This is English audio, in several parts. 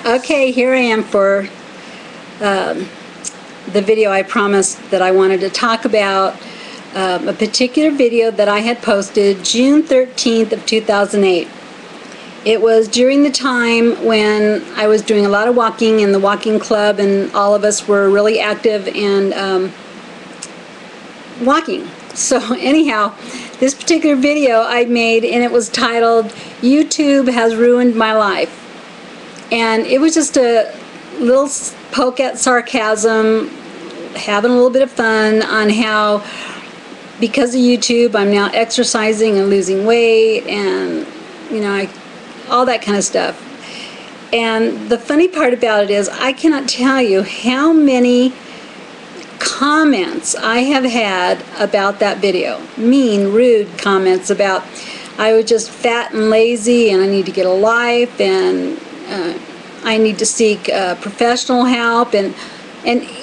Okay, here I am for the video I promised that I wanted to talk about. A particular video that I had posted June 13th of 2008. It was during the time when I was doing a lot of walking in the walking club, and all of us were really active and walking. So anyhow, this particular video I made, and it was titled, "YouTube Has Ruined My Life." And it was just a little poke at sarcasm, having a little bit of fun on how, because of YouTube, I'm now exercising and losing weight, and all that kind of stuff. And the funny part about it is, I cannot tell you how many comments I have had about that video. Mean, rude comments about I was just fat and lazy, and I need to get a life, and I need to seek professional help, and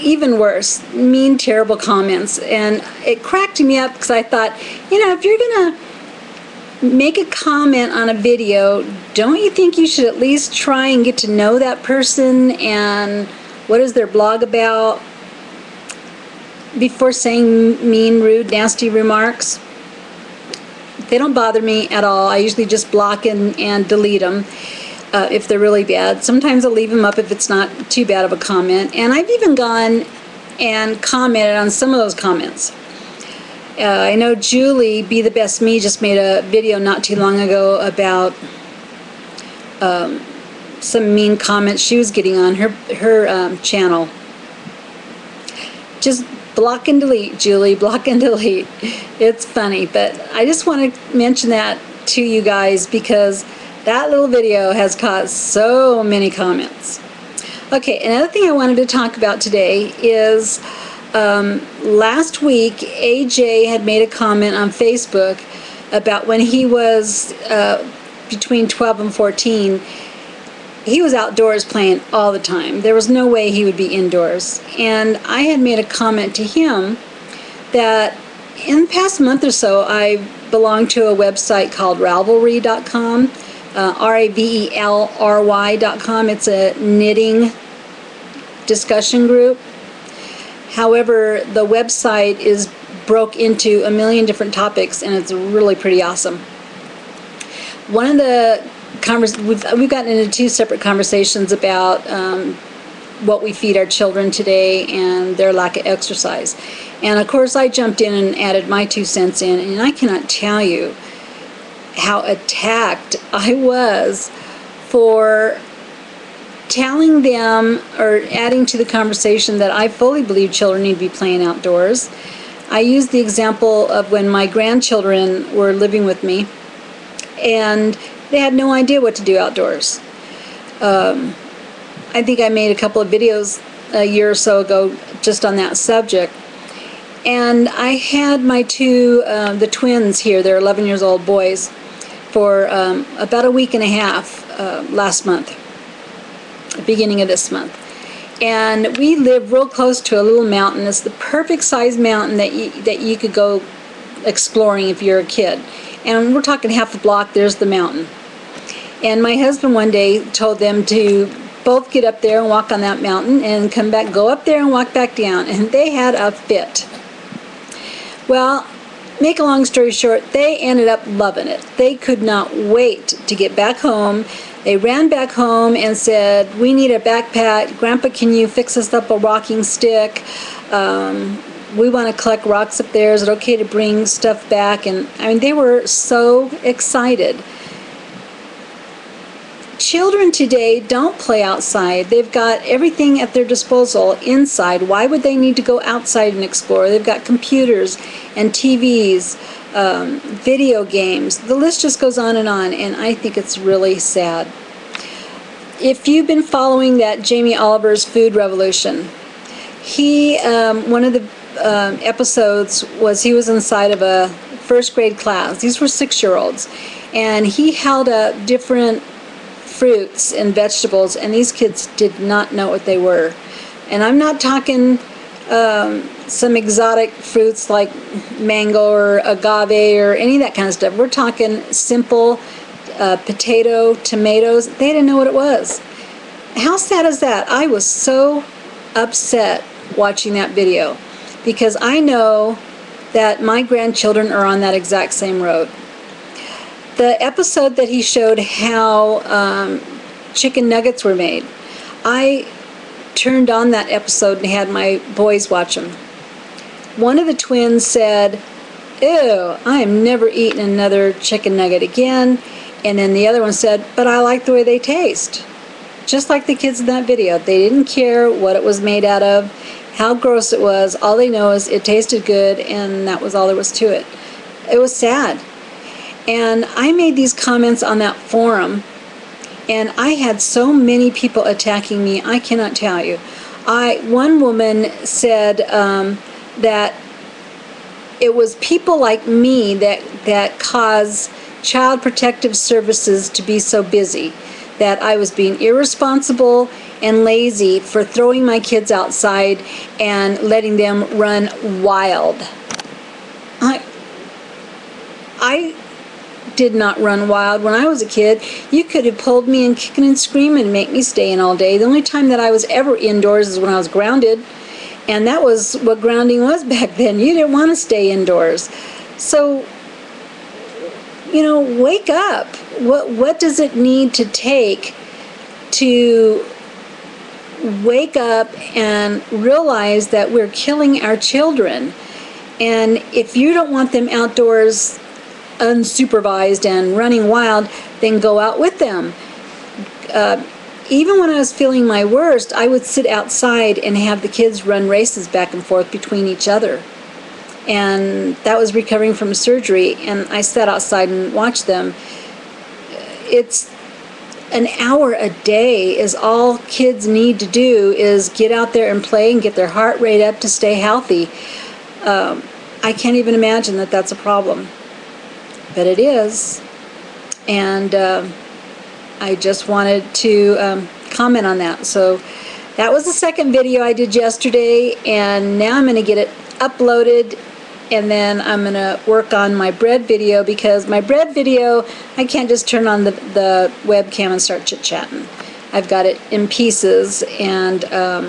even worse, mean, terrible comments. And it cracked me up because I thought, if you're gonna make a comment on a video, don't you think you should at least try and get to know that person and what is their blog about before saying mean, rude, nasty remarks? They don't bother me at all. I usually just block and delete them if they're really bad. Sometimes I'll leave them up if it's not too bad of a comment. And I've even gone and commented on some of those comments. I know Julie, Be The Best Me, just made a video not too long ago about some mean comments she was getting on her channel. Just block and delete, Julie, block and delete. It's funny, but I just want to mention that to you guys because that little video has caused so many comments. Okay, another thing I wanted to talk about today is last week AJ had made a comment on Facebook about when he was between 12 and 14. He was outdoors playing all the time. There was no way he would be indoors. And I had made a comment to him that in the past month or so, I belonged to a website called Ravelry.com, Ravelry.com. It's a knitting discussion group. However, the website is broke into a million different topics, and it's really pretty awesome. One of the we've gotten into two separate conversations about what we feed our children today and their lack of exercise. And of course I jumped in and added my 2 cents in, and I cannot tell you how attacked I was for telling them or adding to the conversation that I fully believe children need to be playing outdoors. I used the example of when my grandchildren were living with me and they had no idea what to do outdoors. I think I made a couple of videos a year or so ago just on that subject. And I had my the twins here, they're 11 years old boys, for about a week and a half last month, beginning of this month. And we live real close to a little mountain. It's the perfect size mountain that you could go exploring if you're a kid. And we're talking half a block, there's the mountain. And my husband one day told them to both get up there and walk on that mountain and come back, go up there and walk back down. And they had a fit. Well, make a long story short, they ended up loving it. They could not wait to get back home. They ran back home and said, "We need a backpack. Grandpa, can you fix us up a walking stick? We want to collect rocks up there. Is it okay to bring stuff back?" And I mean, they were so excited. Children today don't play outside. They've got everything at their disposal inside. Why would they need to go outside and explore? They've got computers and TVs, video games. The list just goes on, and I think it's really sad. If you've been following that Jamie Oliver's Food Revolution, he, one of the episodes was he was inside of a first grade class. These were 6-year-olds, and he held up different fruits and vegetables, and these kids did not know what they were. And I'm not talking some exotic fruits like mango or agave or any of that kind of stuff. We're talking simple potato, tomatoes. They didn't know what it was. how sad is that? I was so upset watching that video because I know that my grandchildren are on that exact same road. The episode that he showed how chicken nuggets were made, I turned on that episode and had my boys watch them. One of the twins said, "Ew, I am never eating another chicken nugget again." And then the other one said, "But I like the way they taste." Just like the kids in that video. They didn't care what it was made out of, how gross it was. All they know is it tasted good, and that was all there was to it. It was sad. And I made these comments on that forum, and I had so many people attacking me, I cannot tell you. One woman said that it was people like me that cause Child Protective Services to be so busy, that I was being irresponsible and lazy for throwing my kids outside and letting them run wild. I did not run wild when I was a kid. You could have pulled me and kicking and screaming and make me stay in all day. The only time that I was ever indoors is when I was grounded, and that was what grounding was back then. You didn't want to stay indoors. So, you know, wake up. What does it need to take to wake up and realize that we're killing our children? And if you don't want them outdoors unsupervised and running wild, then go out with them. Even when I was feeling my worst, I would sit outside and have the kids run races back and forth between each other. And that was recovering from surgery, and I sat outside and watched them. It's an hour a day is all kids need to do, is get out there and play and get their heart rate up to stay healthy. I can't even imagine that that's a problem. But it is, and I just wanted to comment on that. So that was the second video I did yesterday, and now I'm going to get it uploaded, and then I'm going to work on my bread video, because my bread video, I can't just turn on the webcam and start chit-chatting. I've got it in pieces, and I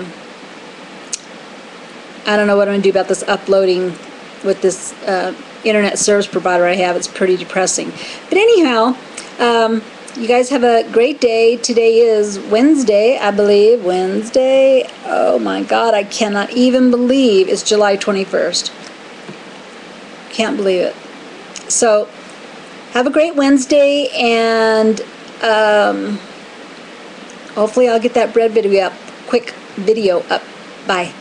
don't know what I'm going to do about this uploading with this internet service provider I have. It's pretty depressing. But anyhow, you guys have a great day. Today is Wednesday, I believe. Wednesday. Oh my God, I cannot even believe it's July 21st. Can't believe it. So, have a great Wednesday, and hopefully I'll get that bread video up. Quick video up. Bye.